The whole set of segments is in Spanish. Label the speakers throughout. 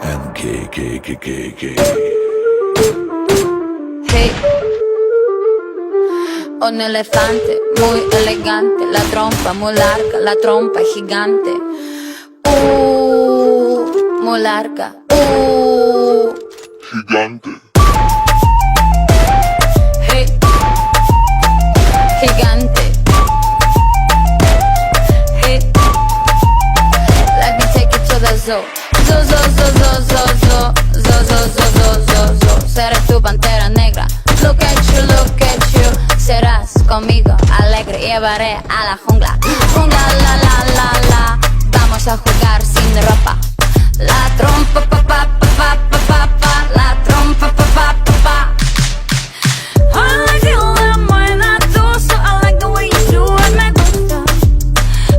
Speaker 1: MKKKKK.
Speaker 2: Hey, un elefante muy elegante, la trompa muy larga, la trompa gigante. Muy larga.
Speaker 3: Gigante.
Speaker 2: Hey, gigante. Hey, let me take it to the zoo. Zoo, zoo, zoo, zoo, zoo, zoo, zoo, zoo, zoo, zoo, zoo, zoo. Seré tu pantera negra. Look at you, look at you. Serás conmigo alegre, llevaré a la jungla. Jungla, la, la, la, la. Vamos a jugar sin ropa. La trompa, pa, pa, pa, pa, pa, pa, pa. La trompa, pa, pa, pa, pa. I like it when buena tú, so I like the way you do it, me gusta.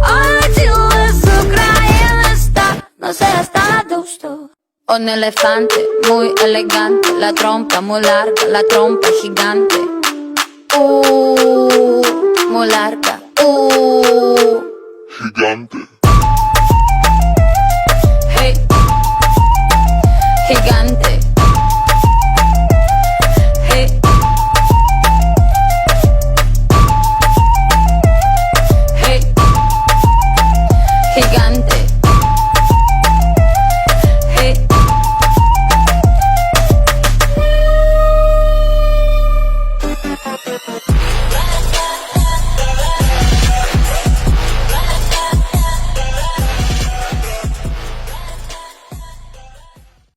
Speaker 2: I like you, azúcar y está, no seas tan adusto. Un elefante muy elegante, la trompa muy larga, la trompa gigante. Muy larga.
Speaker 3: Gigante.
Speaker 2: Hey, gigante.